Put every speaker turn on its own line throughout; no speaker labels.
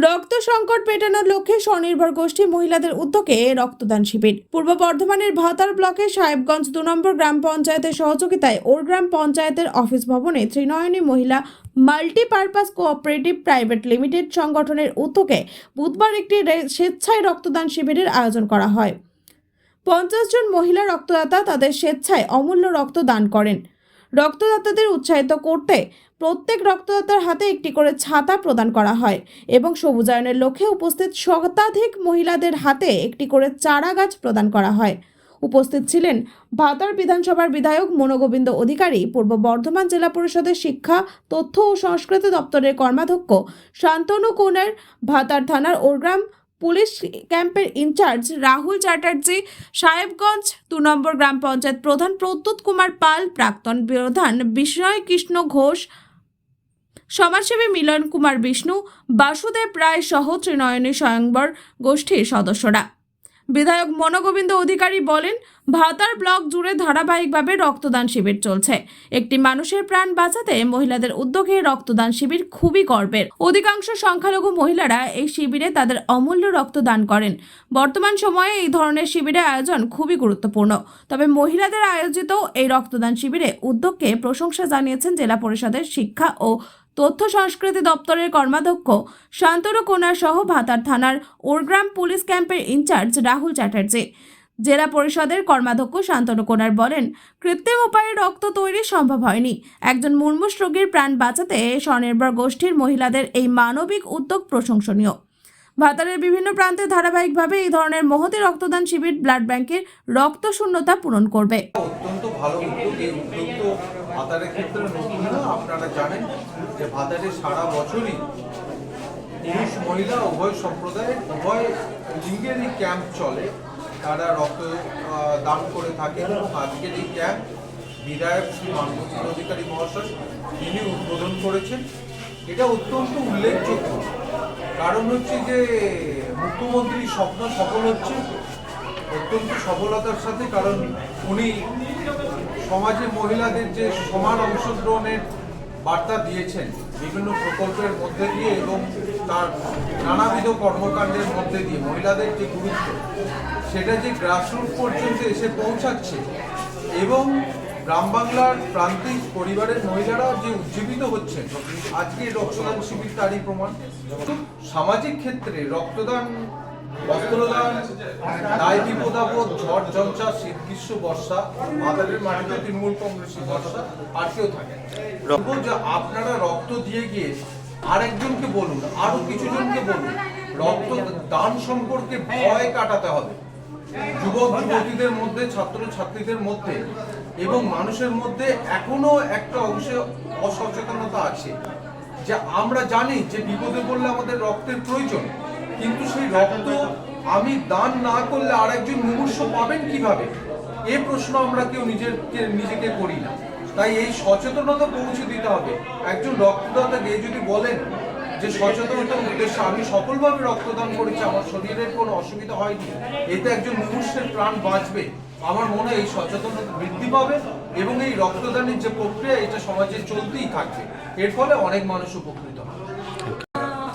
রক্ত সংকট মেটানোর লক্ষ্যে স্বনির্ভর গোষ্ঠী মহিলাদের উদ্যোগে রক্তদান শিবির। পূর্ব বর্ধমানের ভাতার ব্লকের সাহেবগঞ্জ 2 নম্বর গ্রাম পঞ্চায়েতের সহযোগিতায় ওরগ্রাম পঞ্চায়েতের অফিস ভবনে ত্রিনয়নী মহিলা মাল্টিপারপাস কোঅপারেটিভ প্রাইভেট লিমিটেড সংগঠনের উদ্যোগে বুধবার একটি স্বেচ্ছায় রক্তদান শিবিরের আয়োজন করা হয়। 50 জন মহিলা রক্তদাতা তাদের স্বেচ্ছায় অমূল্য রক্ত দান করেন। রক্তদাতাদের উৎসাহিত করতে প্রত্যেক রক্তদাতার হাতে একটি করে ছাতা প্রদান করা হয় এবং সবুজায়নের লক্ষ্যে উপস্থিত শতাধিক মহিলাদের হাতে একটি করে চারা গাছ প্রদান করা হয়। উপস্থিত ছিলেন ভাতার বিধানসভার বিধায়ক মনোগোবিন্দ অধিকারী, পূর্ব বর্ধমান জেলা পরিষদের শিক্ষা, তথ্য ও সংস্কৃতি দপ্তরের কর্মাধ্যক্ষ শান্তনু কোনার, ভাতার থানার ওরগ্রাম পুলিশ ক্যাম্পের ইনচার্জ রাহুল চ্যাটার্জি, সাহেবগঞ্জ 2 নম্বর গ্রাম পঞ্চায়েত প্রধান প্রদ্যুৎ কুমার পাল, প্রাক্তন প্রধান বিষ্ণয় কৃষ্ণ ঘোষ, সমাজসেবী মিলন কুমার বিষ্ণু, বাসুদেব রায় সহ ত্রিনয়নী স্বয়ংবর গোষ্ঠীর সদস্যরা। বিধায়ক মনোগোবিন্দ অধিকারী বলেন, ভাতার ব্লক জুড়ে ধারাবাহিকভাবে রক্তদান শিবির চলছে। একটি মানুষের প্রাণ বাঁচাতে মহিলাদের উদ্যোগে রক্তদান শিবির খুবই গর্বের। অধিকাংশ সংখ্যালঘু মহিলারা এই শিবিরে তাদের অমূল্য রক্তদান করেন। বর্তমান সময়ে এই ধরনের শিবিরের আয়োজন খুবই গুরুত্বপূর্ণ। তবে মহিলাদের আয়োজিত এই রক্তদান শিবিরে উদ্যোগকে প্রশংসা জানিয়েছেন জেলা পরিষদের শিক্ষা ও তথ্য সংস্কৃতি দপ্তরের কর্মাধ্যক্ষ শান্তনু কোনার সহ ভাতার থানার ওরগ্রাম পুলিশ ক্যাম্পের ইনচার্জ রাহুল চ্যাটার্জি। জেলা পরিষদের কর্মাধ্যক্ষ শান্তনু কোনার বলেন, কৃত্রিম উপায়ে রক্ত তৈরি সম্ভব হয়নি। একজন মুমূর্ষু রোগীর প্রাণ বাঁচাতে স্বনির্ভর গোষ্ঠীর মহিলাদের এই মানবিক উদ্যোগ প্রশংসনীয়। ভাতারের বিভিন্ন প্রান্তে ধারাবাহিকভাবে এই ধরনের মহতী রক্তদান শিবির ব্লাড ব্যাংকের রক্ত শূন্যতা পূরণ করবে।
অত্যন্ত ভালো উদ্যোগ। এই উদ্যোগ তো ভাতারের ক্ষেত্রে নতুন না। আপনারা জানেন যে ভাতারে সারা বছরই পুরুষ মহিলা উভয় সম্প্রদায়ের উভয় লিঙ্গেরই ক্যাম্প চলে। তারা রক্ত দান করে থাকে এবং আজকের এই ক্যাম্প বিধায়ক শ্রী মনোগোবিন্দ অধিকারী মহাশয় তিনি উদ্বোধন করেছেন। এটা অত্যন্ত উল্লেখযোগ্য, কারণ হচ্ছে যে মুখ্যমন্ত্রীর স্বপ্ন সফল হচ্ছে অত্যন্ত সফলতার সাথে, কারণ উনি সমাজে মহিলাদের যে সমান অংশগ্রহণের বার্তা দিয়েছেন বিভিন্ন প্রকল্পের মধ্যে দিয়ে এবং তার নানাবিধ কর্মকাণ্ডের মধ্যে দিয়ে মহিলাদের যে গুরুত্ব সেটা যে গ্রাসরুট পর্যন্ত এসে পৌঁছাচ্ছে এবং গ্রাম বাংলার প্রান্তিক পরিবারের মহিলারা যে উজ্জীবিত হচ্ছেন, আজকে রক্তদান শিবির তারই প্রমাণ। সামাজিক ক্ষেত্রে রক্তদান, বস্ত্রদান, দায় বিপদাপদ, ঝড় ঝঞ্ঝা, শীত গ্রীষ্ম বর্ষা, ভাতারের মাটিতে তৃণমূল কংগ্রেসী ভরসা আর কেউ থাকে। যে আপনারা রক্ত দিয়ে গিয়ে আরেকজনকে বলুন, আরো কিছু জনকে বলুন, রক্ত দান সম্পর্কে ভয় কাটাতে হবে। যুবক যুবতীদের মধ্যে, ছাত্র ছাত্রীদের মধ্যে এবং মানুষের মধ্যে এখনো একটা অংশে অসচেতনতা আছে যে আমরা জানি যে বিপদে পড়লে আমাদের রক্তের প্রয়োজন, কিন্তু সেই রক্ত আমি দান না করলে আরেকজন মুমূর্ষু পাবেন কিভাবে, এই প্রশ্ন আমরা কেউ নিজেকে করি না। তাই এই সচেতনতা পৌঁছে দিতে হবে। একজন রক্তদাতাকে যদি বলেন যে সচেতনতার উদ্দেশ্যে আমি সফলভাবে রক্তদান করেছি, আমার শরীরের কোনো অসুবিধা হয়নি, এতে একজন মুমূর্ষের প্রাণ বাঁচবে, আমার মনে হয় এই সচেতনতা বৃদ্ধি পাবে এবং এই রক্তদানের যে প্রক্রিয়া এটা সমাজে চলতেই থাকবে। এর ফলে অনেক মানুষ উপকৃত হবে।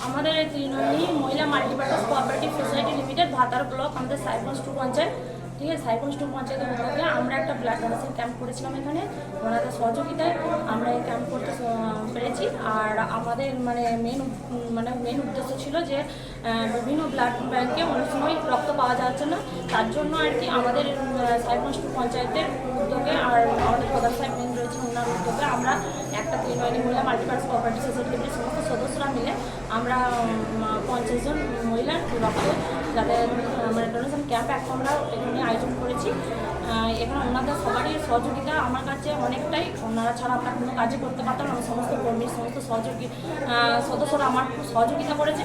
আমাদের ত্রিনয়নী মহিলা মাল্টিপারপাস কোঅপারেটিভ সোসাইটি লিমিটেড ভাতার ব্লক, আমাদের সাহেবগঞ্জ 2 পঞ্চায়েত, ঠিক আছে, সাহেবগঞ্জ 2 পঞ্চায়েতের উদ্যোগে আমরা একটা ব্লাড ডোনেশন ক্যাম্প করেছিলাম। এখানে ওনাদের সহযোগিতায় আমরা এই ক্যাম্প করতে পেরেছি। আর আমাদের মেন উদ্দেশ্য ছিল যে বিভিন্ন ব্লাড ব্যাংকে অনেক সময় রক্ত পাওয়া যাচ্ছে না, তার জন্য আর কি আমাদের সাহেবগঞ্জ 2 পঞ্চায়েতের উদ্যোগে আর আমাদের প্রধান সাহেব মেন রয়েছে ওনার উদ্যোগে আমরা একটা ত্রিনয়নী মহিলা মাল্টিপারপাস কোঅপারেটিভ সোসাইটি লিমিটেড সমস্ত সদস্যরা মিলে আমরা 50 জন মহিলার রক্ত যাদের ডোনেশন ক্যাম্প একটা আমরা এখানে আয়োজন করেছি। এখানে ওনাদের সবারই সহযোগিতা আমার কাছে অনেকটাই, ওনারা ছাড়া আমরা কোনো কাজই করতে পারতাম না। সমস্ত কর্মী, সমস্ত সহযোগী সদস্যরা আমার খুব সহযোগিতা করেছে।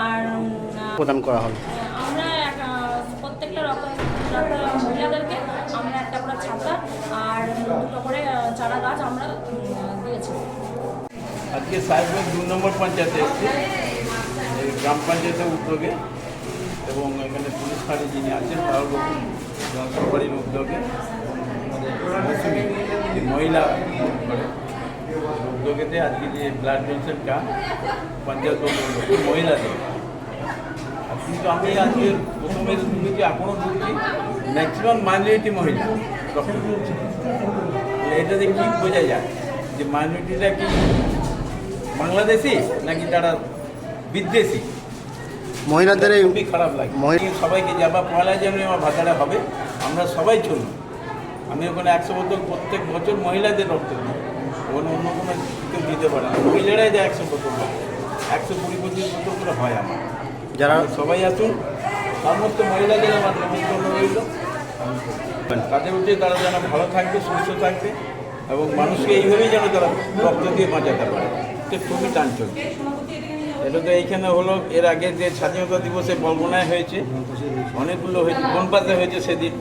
আর
প্রদান করা হবে,
আমরা প্রত্যেকটা মহিলাদেরকে আমরা একটা করে ছাতা আর 2টো করে চারা গাছ আমরা দিয়েছি।
আজকে সাহেবগঞ্জ 2 নম্বর পঞ্চায়েতে এসেছি, এই গ্রাম পঞ্চায়েতের উদ্যোগে এবং এখানে পুলিশ ফাঁড়ি যিনি আছেন তার সরকারির উদ্যোগে মৌসুমি মহিলা উদ্যোগেতে আজকে যে ব্লাড ডোনেশন ক্যাম্প পঞ্চায়েত মহিলাদের কিন্তু আমি আজকে প্রথমে ঢুকেছি, এখনও ঢুকছি, ম্যাক্সিমাম মাইনরিটি মহিলা রক্ত দিচ্ছে। এটাতে কি বোঝা যায় যে মাইনরিটিটা কি বাংলাদেশি নাকি তারা বিদেশি?
মহিলাদের এই
খুবই খারাপ লাগে। সবাইকে যাবা 1 জানুয়ারি আমার ভাতাটা হবে, আমরা সবাই চলুন। আমি ওখানে 100 বোতল প্রত্যেক বছর মহিলাদের রক্ত দিই, ওখানে অন্য কোনো কেউ দিতে পারে না। মহিলারাই যায় 100 বোতল, 120-25 বোতল করে হয় আমার।
যারা
সবাই আসুন, সমস্ত মহিলাদের আমার নমস্কার রইল। তাদের উচিত তারা যেন ভালো থাকবে, সুস্থ থাকবে এবং মানুষকে এইভাবেই যেন তারা রক্ত দিয়ে বাঁচাতে পারে। এটা খুবই টানচল। এটা তো এইখানে হলো, এর আগে যে স্বাধীনতা দিবসে বলবনায় হয়েছে, অনেকগুলো হয়েছে, বনপাতে হয়েছে সেদিন।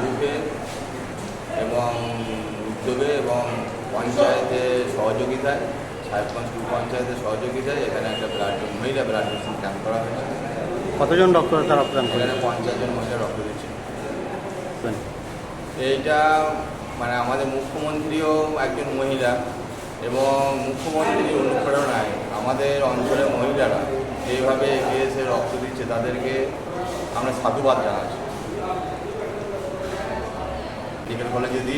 গ্রুপে এবং উদ্যোগে এবং পঞ্চায়েতের সহযোগিতায়, সাহেবগঞ্জ গ্রুপ পঞ্চায়েতের সহযোগিতায় এখানে একটা মহিলা ব্লাড ডোনেশন ক্যাম্প করা হয়েছে।
কতজন রক্তদাতা রক্তদান করেন?
এখানে 50 জন মহিলা রক্ত দিচ্ছে। এইটা মানে আমাদের মুখ্যমন্ত্রীও একজন মহিলা, এবং মুখ্যমন্ত্রীর অনুপ্রেরণায় আমাদের অঞ্চলের মহিলারা এইভাবে এগিয়ে এসে রক্ত দিচ্ছে, তাদেরকে আমরা সাধুবাদ জানাচ্ছি। এর ফলে যদি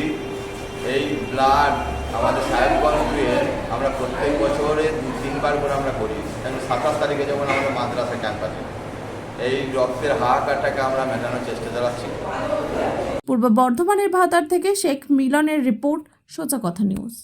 এই ব্লাড আমাদের সাহেবগঞ্জে আমরা প্রত্যেক বছরে 2-3 বার করে আমরা করি, এবং 27 তারিখে যখন আমাদের মাদ্রাসা ক্যাম্প আছে, এই রক্তের হাহাকারটাকে আমরা মেটানোর চেষ্টা চালাচ্ছি।
পূর্ব বর্ধমানের ভাতার থেকে শেখ মিলনের রিপোর্ট, সোজা কথা নিউজ।